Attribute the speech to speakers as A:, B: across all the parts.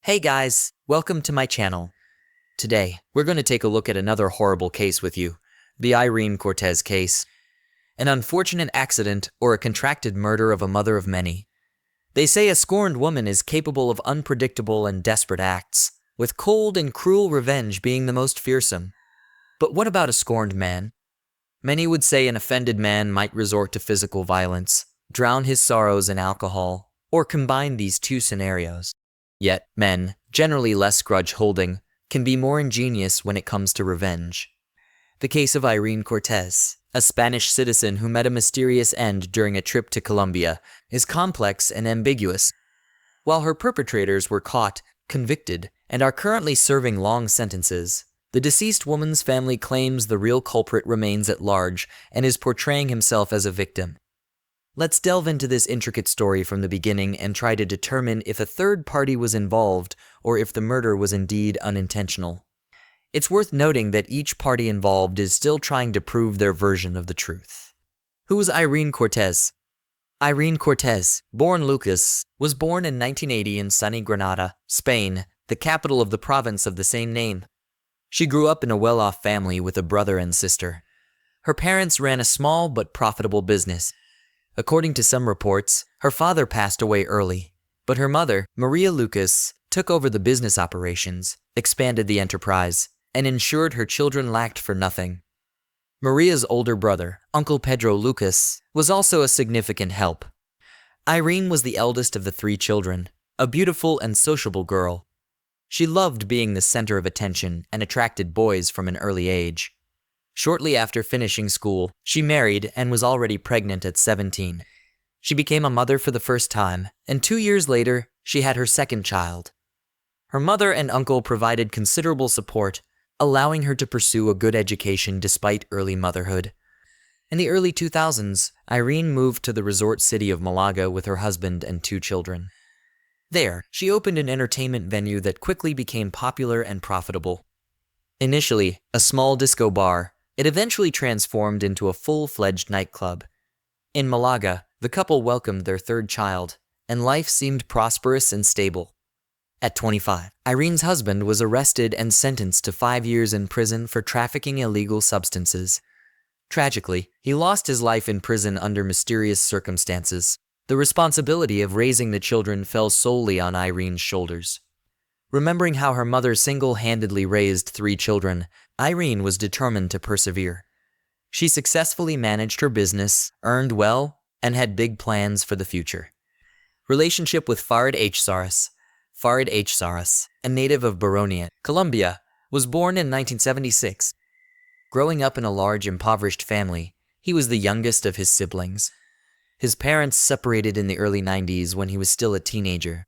A: Hey guys, welcome to my channel. Today, we're going to take a look at another horrible case with you, the Irene Cortez case. An unfortunate accident or a contracted murder of a mother of many. They say a scorned woman is capable of unpredictable and desperate acts, with cold and cruel revenge being the most fearsome. But what about a scorned man? Many would say an offended man might resort to physical violence, drown his sorrows in alcohol, or combine these two scenarios. Yet, men, generally less grudge-holding, can be more ingenious when it comes to revenge. The case of Irene Cortez, a Spanish citizen who met a mysterious end during a trip to Colombia, is complex and ambiguous. While her perpetrators were caught, convicted, and are currently serving long sentences, the deceased woman's family claims the real culprit remains at large and is portraying himself as a victim. Let's delve into this intricate story from the beginning and try to determine if a third party was involved or if the murder was indeed unintentional. It's worth noting that each party involved is still trying to prove their version of the truth. Who was Irene Cortez? Irene Cortez, born Lucas, was born in 1980 in sunny Granada, Spain, the capital of the province of the same name. She grew up in a well-off family with a brother and sister. Her parents ran a small but profitable business. According to some reports, her father passed away early, but her mother, Maria Lucas, took over the business operations, expanded the enterprise, and ensured her children lacked for nothing. Maria's older brother, Uncle Pedro Lucas, was also a significant help. Irene was the eldest of the three children, a beautiful and sociable girl. She loved being the center of attention and attracted boys from an early age. Shortly after finishing school, she married and was already pregnant at 17. She became a mother for the first time, and 2 years later, she had her second child. Her mother and uncle provided considerable support, allowing her to pursue a good education despite early motherhood. In the early 2000s, Irene moved to the resort city of Malaga with her husband and 2 children. There, she opened an entertainment venue that quickly became popular and profitable. Initially, a small disco bar, it eventually transformed into a full-fledged nightclub. In Malaga, the couple welcomed their third child, and life seemed prosperous and stable. At 25, Irene's husband was arrested and sentenced to 5 years in prison for trafficking illegal substances. Tragically, he lost his life in prison under mysterious circumstances. The responsibility of raising the children fell solely on Irene's shoulders. Remembering how her mother single-handedly raised 3 children, Irene was determined to persevere. She successfully managed her business, earned well, and had big plans for the future. Relationship with Farid H. Saras. Farid H. Saras, a native of Baronia, Colombia, was born in 1976. Growing up in a large, impoverished family, he was the youngest of his siblings. His parents separated in the early 90s when he was still a teenager.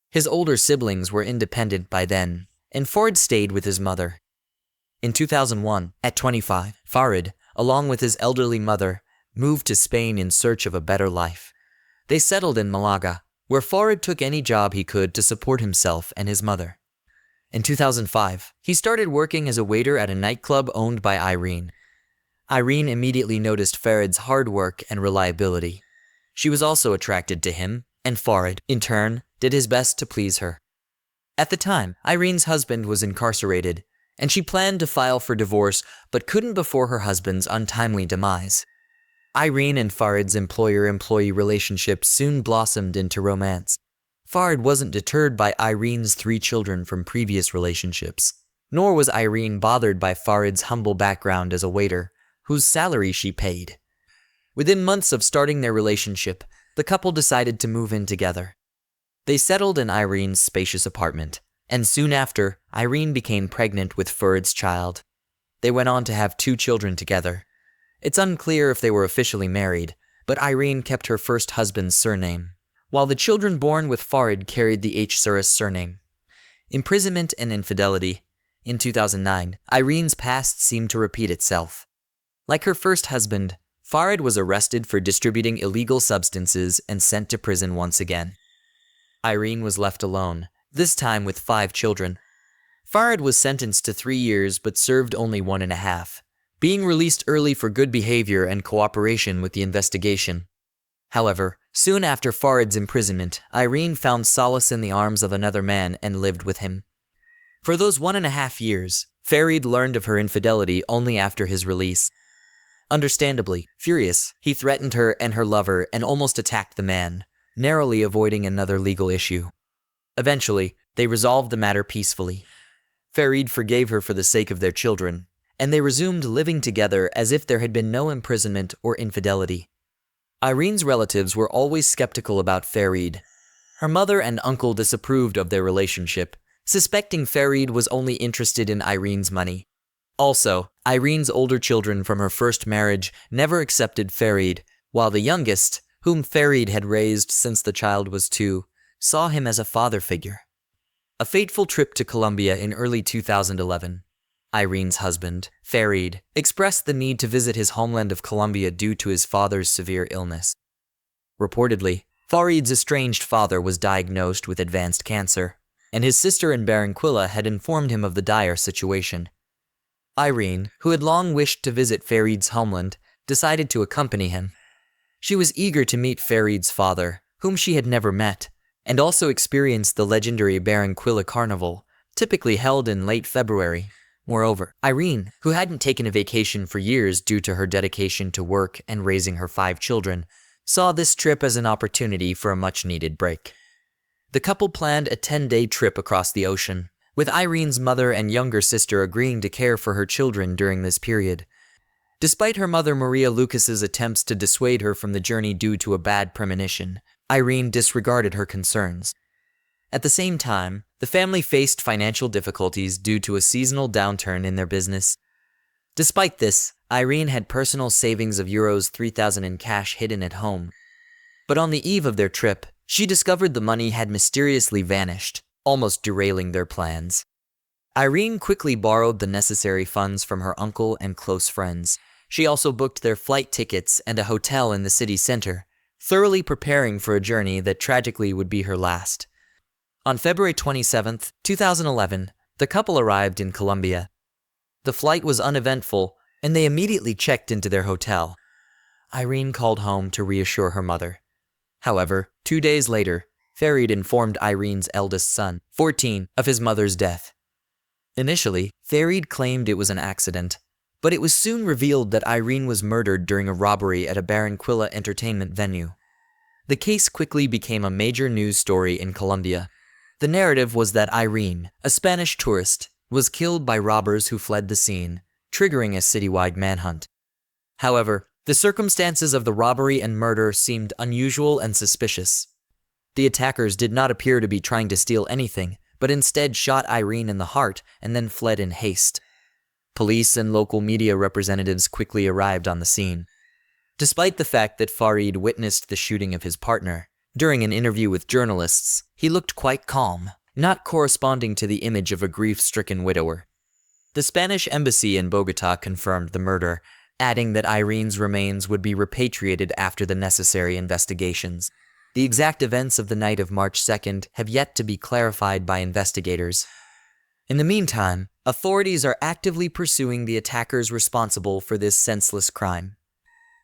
A: His older siblings were independent by then, and Farid stayed with his mother. In 2001, at 25, Farid, along with his elderly mother, moved to Spain in search of a better life. They settled in Malaga, where Farid took any job he could to support himself and his mother. In 2005, he started working as a waiter at a nightclub owned by Irene. Irene immediately noticed Farid's hard work and reliability. She was also attracted to him, and Farid, in turn, did his best to please her. At the time, Irene's husband was incarcerated, and she planned to file for divorce but couldn't before her husband's untimely demise. Irene and Farid's employer-employee relationship soon blossomed into romance. Farid wasn't deterred by Irene's 3 children from previous relationships, nor was Irene bothered by Farid's humble background as a waiter, whose salary she paid. Within months of starting their relationship, the couple decided to move in together. They settled in Irene's spacious apartment, and soon after, Irene became pregnant with Farid's child. They went on to have 2 children together. It's unclear if they were officially married, but Irene kept her first husband's surname, while the children born with Farid carried the H. Saras surname. Imprisonment and infidelity. In 2009, Irene's past seemed to repeat itself. Like her first husband, Farid was arrested for distributing illegal substances and sent to prison once again. Irene was left alone, this time with 5 children. Farid was sentenced to 3 years but served only 1.5, being released early for good behavior and cooperation with the investigation. However, soon after Farid's imprisonment, Irene found solace in the arms of another man and lived with him. For those 1.5 years, Farid learned of her infidelity only after his release. Understandably furious, he threatened her and her lover and almost attacked the man, narrowly avoiding another legal issue. Eventually, they resolved the matter peacefully. Farid forgave her for the sake of their children, and they resumed living together as if there had been no imprisonment or infidelity. Irene's relatives were always skeptical about Farid. Her mother and uncle disapproved of their relationship, suspecting Farid was only interested in Irene's money. Also, Irene's older children from her first marriage never accepted Farid, while the youngest, whom Farid had raised since the child was 2, saw him as a father figure. A fateful trip to Colombia in early 2011. Irene's husband, Farid, expressed the need to visit his homeland of Colombia due to his father's severe illness. Reportedly, Farid's estranged father was diagnosed with advanced cancer, and his sister in Barranquilla had informed him of the dire situation. Irene, who had long wished to visit Farid's homeland, decided to accompany him. She was eager to meet Farid's father, whom she had never met, and also experience the legendary Barranquilla Carnival, typically held in late February. Moreover, Irene, who hadn't taken a vacation for years due to her dedication to work and raising her 5 children, saw this trip as an opportunity for a much-needed break. The couple planned a 10-day trip across the ocean, with Irene's mother and younger sister agreeing to care for her children during this period. Despite her mother Maria Lucas's attempts to dissuade her from the journey due to a bad premonition, Irene disregarded her concerns. At the same time, the family faced financial difficulties due to a seasonal downturn in their business. Despite this, Irene had personal savings of euros 3,000 in cash hidden at home. But on the eve of their trip, she discovered the money had mysteriously vanished, almost derailing their plans. Irene quickly borrowed the necessary funds from her uncle and close friends. She also booked their flight tickets and a hotel in the city center, thoroughly preparing for a journey that tragically would be her last. On February 27, 2011, the couple arrived in Colombia. The flight was uneventful, and they immediately checked into their hotel. Irene called home to reassure her mother. However, 2 days later, Farid informed Irene's eldest son, 14, of his mother's death. Initially, Farid claimed it was an accident, but it was soon revealed that Irene was murdered during a robbery at a Barranquilla entertainment venue. The case quickly became a major news story in Colombia. The narrative was that Irene, a Spanish tourist, was killed by robbers who fled the scene, triggering a citywide manhunt. However, the circumstances of the robbery and murder seemed unusual and suspicious. The attackers did not appear to be trying to steal anything, but instead shot Irene in the heart and then fled in haste. Police and local media representatives quickly arrived on the scene. Despite the fact that Farid witnessed the shooting of his partner, during an interview with journalists, he looked quite calm, not corresponding to the image of a grief-stricken widower. The Spanish embassy in Bogotá confirmed the murder, adding that Irene's remains would be repatriated after the necessary investigations. The exact events of the night of March 2nd have yet to be clarified by investigators. In the meantime, authorities are actively pursuing the attackers responsible for this senseless crime.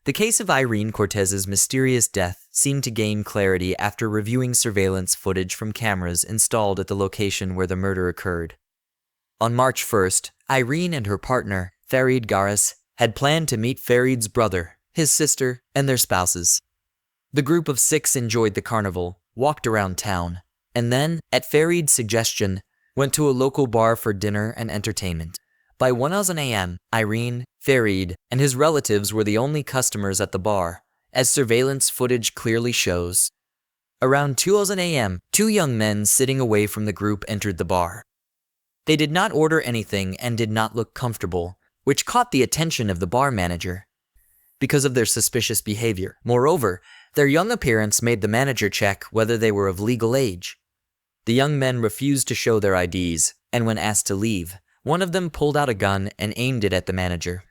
A: The case of Irene Cortez's mysterious death seemed to gain clarity after reviewing surveillance footage from cameras installed at the location where the murder occurred. On March 1st, Irene and her partner, Farid Garas, had planned to meet Farid's brother, his sister, and their spouses. The group of 6 enjoyed the carnival, walked around town, and then, at Farid's suggestion, went to a local bar for dinner and entertainment. By 1:00 a.m., Irene, Farid, and his relatives were the only customers at the bar, as surveillance footage clearly shows. Around 2:00 a.m., 2 young men sitting away from the group entered the bar. They did not order anything and did not look comfortable, which caught the attention of the bar manager because of their suspicious behavior. Moreover, their young appearance made the manager check whether they were of legal age. The young men refused to show their IDs, and when asked to leave, one of them pulled out a gun and aimed it at the manager.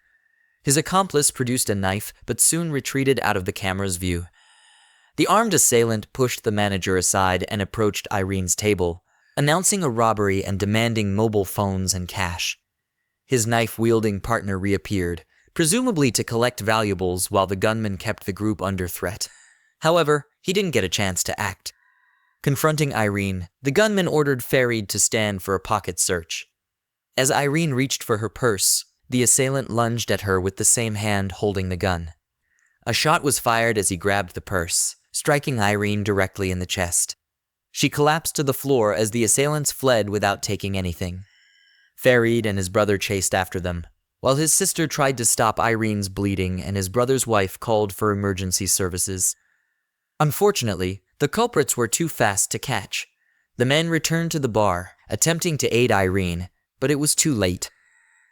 A: His accomplice produced a knife but soon retreated out of the camera's view. The armed assailant pushed the manager aside and approached Irene's table, announcing a robbery and demanding mobile phones and cash. His knife-wielding partner reappeared, presumably to collect valuables while the gunman kept the group under threat. However, he didn't get a chance to act. Confronting Irene, the gunman ordered Farid to stand for a pocket search. As Irene reached for her purse, the assailant lunged at her with the same hand holding the gun. A shot was fired as he grabbed the purse, striking Irene directly in the chest. She collapsed to the floor as the assailants fled without taking anything. Farid and his brother chased after them, while his sister tried to stop Irene's bleeding and his brother's wife called for emergency services. Unfortunately, the culprits were too fast to catch. The men returned to the bar, attempting to aid Irene, but it was too late.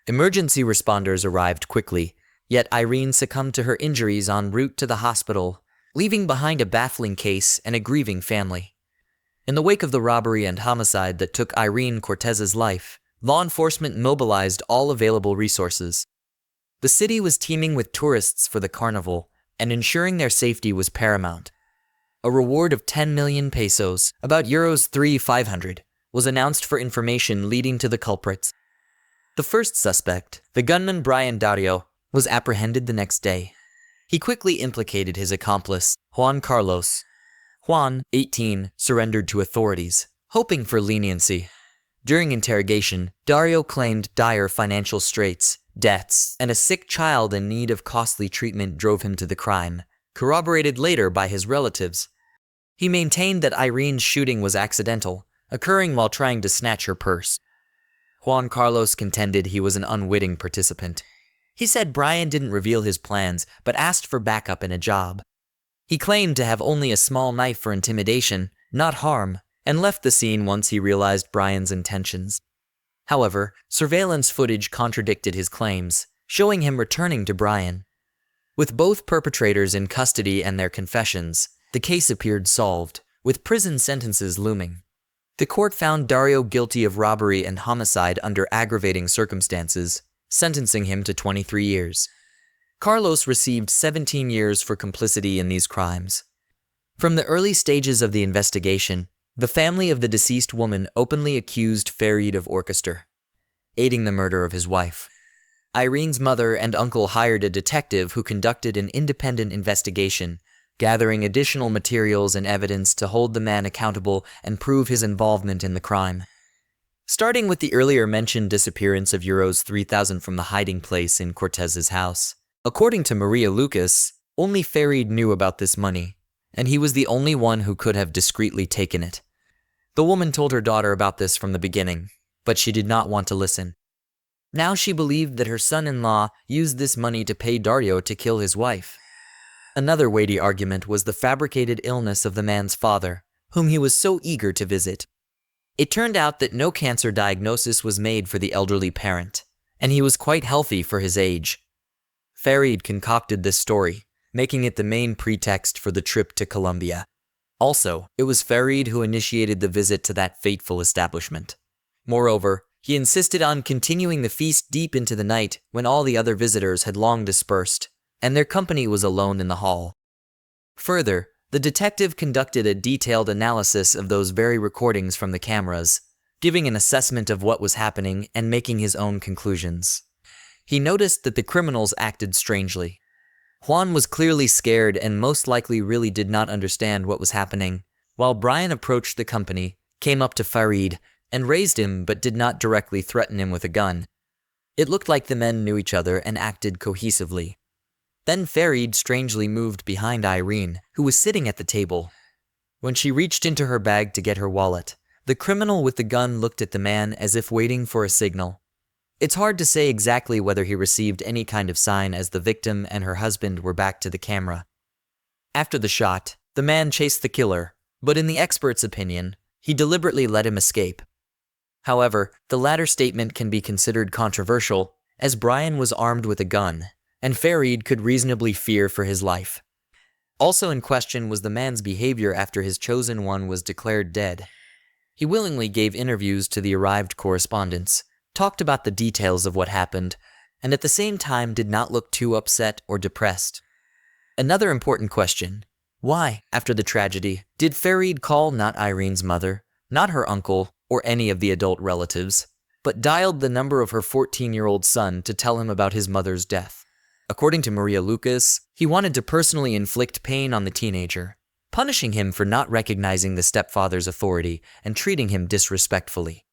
A: Emergency responders arrived quickly, yet Irene succumbed to her injuries en route to the hospital, leaving behind a baffling case and a grieving family. In the wake of the robbery and homicide that took Irene Cortez's life, law enforcement mobilized all available resources. The city was teeming with tourists for the carnival, and ensuring their safety was paramount. A reward of 10 million pesos, about Euros 3,500, was announced for information leading to the culprits. The first suspect, the gunman Brian Dario, was apprehended the next day. He quickly implicated his accomplice, Juan Carlos. Juan, 18, surrendered to authorities, hoping for leniency. During interrogation, Dario claimed dire financial straits, debts, and a sick child in need of costly treatment drove him to the crime, corroborated later by his relatives. He maintained that Irene's shooting was accidental, occurring while trying to snatch her purse. Juan Carlos contended he was an unwitting participant. He said Brian didn't reveal his plans, but asked for backup in a job. He claimed to have only a small knife for intimidation, not harm, and left the scene once he realized Brian's intentions. However, surveillance footage contradicted his claims, showing him returning to Brian. With both perpetrators in custody and their confessions, the case appeared solved, with prison sentences looming. The court found Dario guilty of robbery and homicide under aggravating circumstances, sentencing him to 23 years. Carlos received 17 years for complicity in these crimes. From the early stages of the investigation, the family of the deceased woman openly accused Farid of aiding the murder of his wife. Irene's mother and uncle hired a detective who conducted an independent investigation, gathering additional materials and evidence to hold the man accountable and prove his involvement in the crime. Starting with the earlier mentioned disappearance of Euros 3,000 from the hiding place in Cortez's house. According to Maria Lucas, only Farid knew about this money, and he was the only one who could have discreetly taken it. The woman told her daughter about this from the beginning, but she did not want to listen. Now she believed that her son-in-law used this money to pay Dario to kill his wife. Another weighty argument was the fabricated illness of the man's father, whom he was so eager to visit. It turned out that no cancer diagnosis was made for the elderly parent, and he was quite healthy for his age. Farid concocted this story, making it the main pretext for the trip to Colombia. Also, it was Farid who initiated the visit to that fateful establishment. Moreover, he insisted on continuing the feast deep into the night when all the other visitors had long dispersed, and their company was alone in the hall. Further, the detective conducted a detailed analysis of those very recordings from the cameras, giving an assessment of what was happening and making his own conclusions. He noticed that the criminals acted strangely. Juan was clearly scared and most likely really did not understand what was happening, while Brian approached the company, came up to Farid, and raised him but did not directly threaten him with a gun. It looked like the men knew each other and acted cohesively. Then Farid strangely moved behind Irene, who was sitting at the table. When she reached into her bag to get her wallet, the criminal with the gun looked at the man as if waiting for a signal. It's hard to say exactly whether he received any kind of sign as the victim and her husband were back to the camera. After the shot, the man chased the killer, but in the expert's opinion, he deliberately let him escape. However, the latter statement can be considered controversial, as Brian was armed with a gun, and Farid could reasonably fear for his life. Also in question was the man's behavior after his chosen one was declared dead. He willingly gave interviews to the arrived correspondents, talked about the details of what happened, and at the same time did not look too upset or depressed. Another important question: why, after the tragedy, did Farid call not Irene's mother, not her uncle, or any of the adult relatives, but dialed the number of her 14-year-old son to tell him about his mother's death? According to Maria Lucas, he wanted to personally inflict pain on the teenager, punishing him for not recognizing the stepfather's authority and treating him disrespectfully.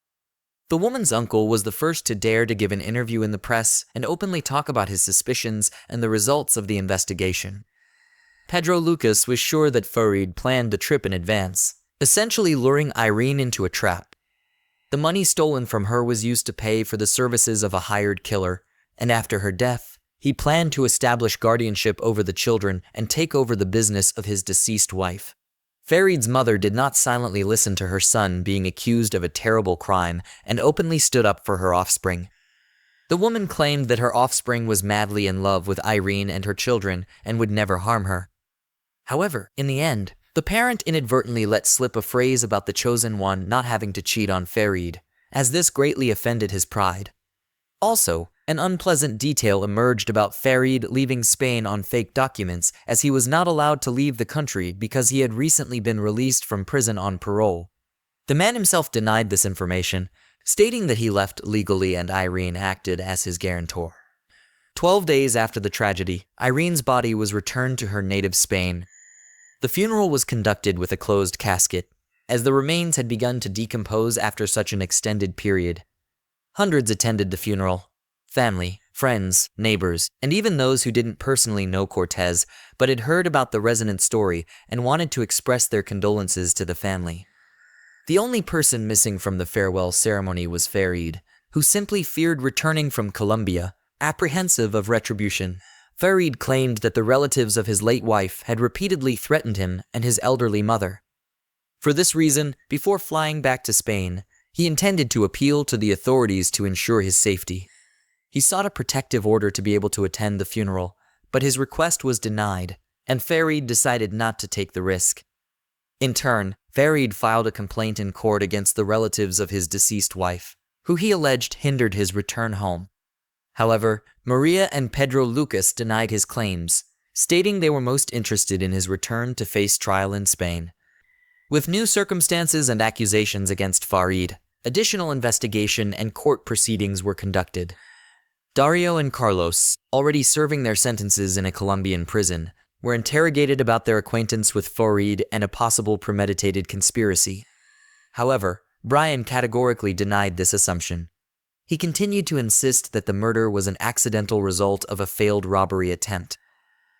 A: The woman's uncle was the first to dare to give an interview in the press and openly talk about his suspicions and the results of the investigation. Pedro Lucas was sure that Farid planned the trip in advance, essentially luring Irene into a trap. The money stolen from her was used to pay for the services of a hired killer, and after her death, he planned to establish guardianship over the children and take over the business of his deceased wife. Farid's mother did not silently listen to her son being accused of a terrible crime and openly stood up for her offspring. The woman claimed that her offspring was madly in love with Irene and her children and would never harm her. However, in the end, the parent inadvertently let slip a phrase about the chosen one not having to cheat on Farid, as this greatly offended his pride. Also, an unpleasant detail emerged about Farid leaving Spain on fake documents, as he was not allowed to leave the country because he had recently been released from prison on parole. The man himself denied this information, stating that he left legally and Irene acted as his guarantor. 12 days after the tragedy, Irene's body was returned to her native Spain. The funeral was conducted with a closed casket, as the remains had begun to decompose after such an extended period. Hundreds attended the funeral. Family, friends, neighbors, and even those who didn't personally know Cortez but had heard about the resonant story and wanted to express their condolences to the family. The only person missing from the farewell ceremony was Farid, who simply feared returning from Colombia, apprehensive of retribution. Farid claimed that the relatives of his late wife had repeatedly threatened him and his elderly mother. For this reason, before flying back to Spain, he intended to appeal to the authorities to ensure his safety. He sought a protective order to be able to attend the funeral, but his request was denied, and Farid decided not to take the risk. In turn, Farid filed a complaint in court against the relatives of his deceased wife, who he alleged hindered his return home. However, Maria and Pedro Lucas denied his claims, stating they were most interested in his return to face trial in Spain. With new circumstances and accusations against Farid, additional investigation and court proceedings were conducted. Dario and Carlos, already serving their sentences in a Colombian prison, were interrogated about their acquaintance with Farid and a possible premeditated conspiracy. However, Brian categorically denied this assumption. He continued to insist that the murder was an accidental result of a failed robbery attempt.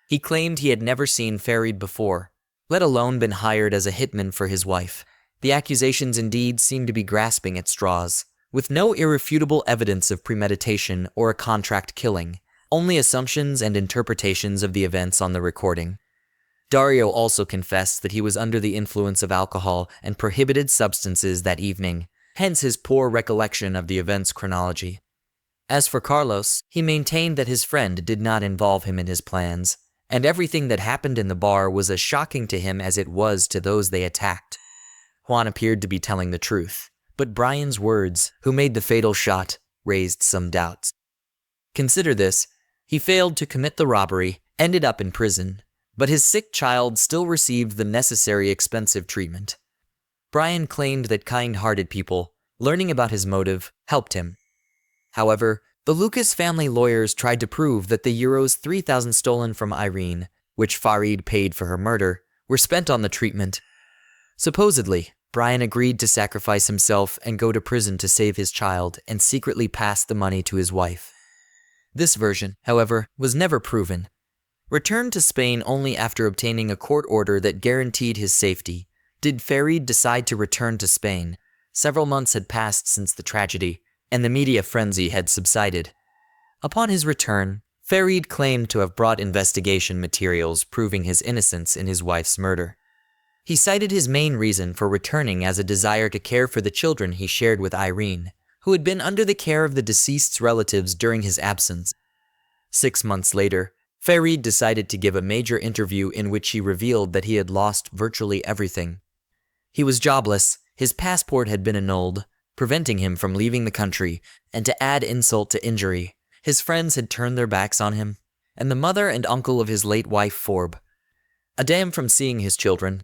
A: He claimed he had never seen Farid before, let alone been hired as a hitman for his wife. The accusations indeed seemed to be grasping at straws, with no irrefutable evidence of premeditation or a contract killing, only assumptions and interpretations of the events on the recording. Dario also confessed that he was under the influence of alcohol and prohibited substances that evening, hence his poor recollection of the event's chronology. As for Carlos, he maintained that his friend did not involve him in his plans, and everything that happened in the bar was as shocking to him as it was to those they attacked. Juan appeared to be telling the truth, but Brian's words, who made the fatal shot, raised some doubts. Consider this: he failed to commit the robbery, ended up in prison, but his sick child still received the necessary expensive treatment. Brian claimed that kind-hearted people, learning about his motive, helped him. However, the Lucas family lawyers tried to prove that the euros 3,000 stolen from Irene, which Farid paid for her murder, were spent on the treatment. Supposedly, Brian agreed to sacrifice himself and go to prison to save his child and secretly pass the money to his wife. This version, however, was never proven. Returned to Spain only after obtaining a court order that guaranteed his safety, did Farid decide to return to Spain. Several months had passed since the tragedy, and the media frenzy had subsided. Upon his return, Farid claimed to have brought investigation materials proving his innocence in his wife's murder. He cited his main reason for returning as a desire to care for the children he shared with Irene, who had been under the care of the deceased's relatives during his absence. 6 months later, Farid decided to give a major interview in which he revealed that he had lost virtually everything. He was jobless, his passport had been annulled, preventing him from leaving the country, and to add insult to injury, his friends had turned their backs on him, and the mother and uncle of his late wife forbade him from seeing his children.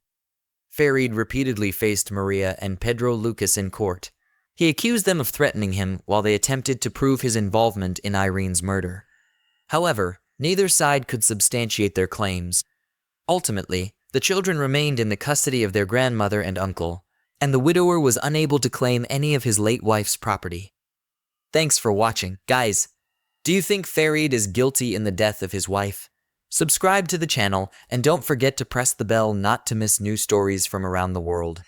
A: Farid repeatedly faced Maria and Pedro Lucas in court. He accused them of threatening him while they attempted to prove his involvement in Irene's murder. However, Neither side could substantiate their claims. Ultimately, the children remained in the custody of their grandmother and uncle, and the widower was unable to claim any of his late wife's property. Thanks for watching. Guys, do you think Farid is guilty in the death of his wife? Subscribe to the channel and don't forget to press the bell not to miss new stories from around the world.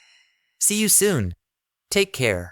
A: See you soon. Take care.